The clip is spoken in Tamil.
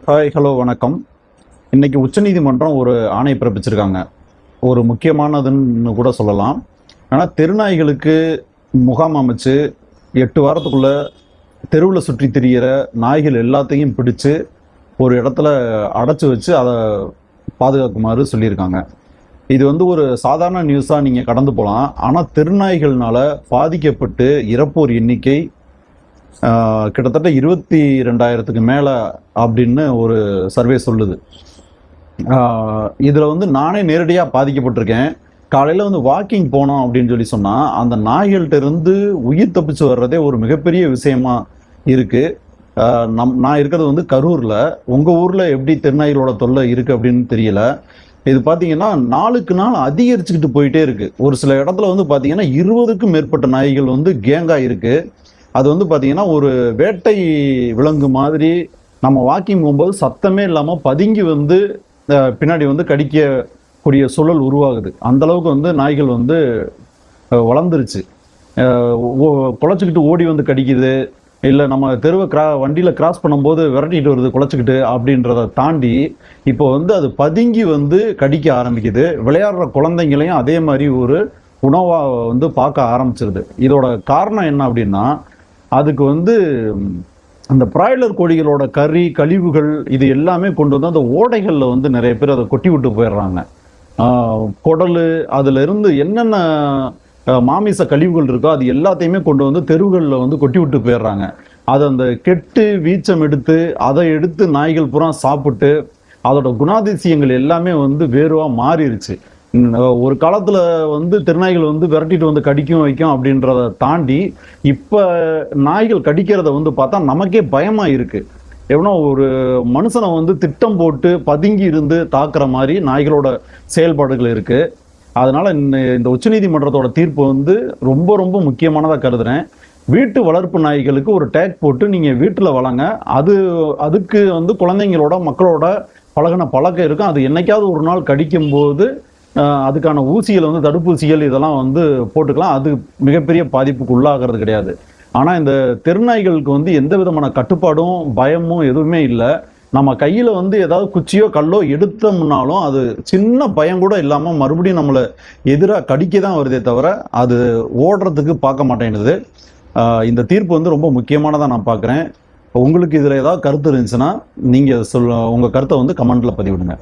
ஹாய், ஹலோ, வணக்கம். இன்னைக்கு உச்சநீதிமன்றம் ஒரு ஆணை பிறப்பிச்சிருக்காங்க. ஒரு முக்கியமானதுன்னு கூட சொல்லலாம். ஆனால் தெருநாய்களுக்கு முகாம் அமைச்சு 8 வாரத்துக்குள்ள தெருவில் சுற்றி திரியிற நாய்கள் எல்லாத்தையும் பிடிச்சு ஒரு இடத்துல அடைச்சி வச்சு அதை பாதுகாக்குமாறு சொல்லியிருக்காங்க. இது ஒரு சாதாரண நியூஸாக நீங்கள் கடந்து போகலாம். ஆனால் தெருநாய்கள்னால பாதிக்கப்பட்டு இறப்போர் எண்ணிக்கை கிட்டத்தட்ட 22,000க்கு மேலே அப்படின்னு ஒரு சர்வே சொல்லுது. இதில் நானே நேரடியாக பாதிக்கப்பட்டிருக்கேன். காலையில் வாக்கிங் போனோம் அப்படின்னு சொன்னால் அந்த நாய்கள்கிட்ட இருந்து உயிர் தப்பிச்சு வர்றதே ஒரு மிகப்பெரிய விஷயமா இருக்குது. நான் இருக்கிறது கரூரில். உங்கள் ஊரில் எப்படி தெருநாய்களோட தொல்லை இருக்குது அப்படின்னு தெரியல. இது பார்த்தீங்கன்னா நாளுக்கு நாள் அதிகரிச்சுக்கிட்டு போயிட்டே இருக்குது. ஒரு சில இடத்துல பார்த்தீங்கன்னா 20க்கும் மேற்பட்ட நாய்கள் கேங்காக இருக்குது. அது பார்த்தீங்கன்னா ஒரு வேட்டை விலங்கு மாதிரி நம்ம வாக்கிங் போகும்போது சத்தமே இல்லாமல் பதுங்கி பின்னாடி கடிக்கக்கூடிய சூழல் உருவாகுது. அந்த அளவுக்கு நாய்கள் வளர்ந்துருச்சு. குலைச்சிக்கிட்டு ஓடி கடிக்குது, இல்லை நம்ம தெருவை வண்டியில் கிராஸ் பண்ணும்போது விரட்டிட்டு வருது குலைச்சிக்கிட்டு அப்படின்றத தாண்டி இப்போ அது பதுங்கி கடிக்க ஆரம்பிக்குது. விளையாடுற குழந்தைங்களையும் அதே மாதிரி ஒரு உணவாக பார்க்க ஆரம்பிச்சிருது. இதோட காரணம் என்ன அப்படின்னா, அதுக்கு அந்த பிராய்லர் கோழிகளோட கறி கழிவுகள் இது எல்லாமே கொண்டு அந்த ஓடைகளில் நிறைய பேர் அதை கொட்டி விட்டு போயிடுறாங்க. குடல் அதுல இருந்து என்னென்ன மாமிச கழிவுகள் இருக்கோ அது எல்லாத்தையுமே கொண்டு தெருவுகளில் கொட்டி விட்டு போயிடுறாங்க. அது அந்த கெட்டு வீச்சம் எடுத்து அதை எடுத்து நாய்கள் பூரா சாப்பிட்டு அதோட குணாதிசயங்கள் எல்லாமே வேறுவா மாறிடுச்சு. ஒரு காலத்துல திருநாய்கள் விரட்டிட்டு கடிக்கும் வைக்கும் அப்படின்றத தாண்டி இப்ப நாய்கள் கடிக்கிறத பார்த்தா நமக்கே பயமா இருக்கு. எவனோ ஒரு மனுஷனை திட்டம் போட்டு பதுங்கி இருந்து தாக்குற மாதிரி நாய்களோட செயல்பாடுகள் இருக்கு. அதனால இந்த உச்சநீதிமன்றத்தோட தீர்ப்பு ரொம்ப ரொம்ப முக்கியமானதா கருதுறேன். வீட்டு வளர்ப்பு நாய்களுக்கு ஒரு டேக் போட்டு நீங்க வீட்டுல வளங்க. அதுக்கு குழந்தைங்களோட மக்களோட பழகின பழக்கம் இருக்கும். அது என்னைக்காவது ஒரு நாள் கடிக்கும் போது அதுக்கான ஊசிகள் தடுப்பூசிகள் இதெல்லாம் போட்டுக்கலாம். அது மிகப்பெரிய பாதிப்புக்கு உள்ளாகிறது கிடையாது. ஆனால் இந்த தெருநாய்களுக்கு எந்த விதமான கட்டுப்பாடும் பயமும் எதுவுமே இல்லை. நம்ம கையில் ஏதாவது குச்சியோ கல்லோ எடுத்தோம்னாலும் அது சின்ன பயம் கூட இல்லாமல் மறுபடியும் நம்மளை எதிராக கடிக்க தான் வருதே தவிர அது ஓடுறதுக்கு பார்க்க மாட்டேங்குது. இந்த தீர்ப்பு ரொம்ப முக்கியமானதாக நான் பார்க்குறேன். உங்களுக்கு இதில் ஏதாவது கருத்து இருந்துச்சுன்னா நீங்கள் உங்கள் கருத்தை கமெண்ட்டில் பதிவிடுங்க.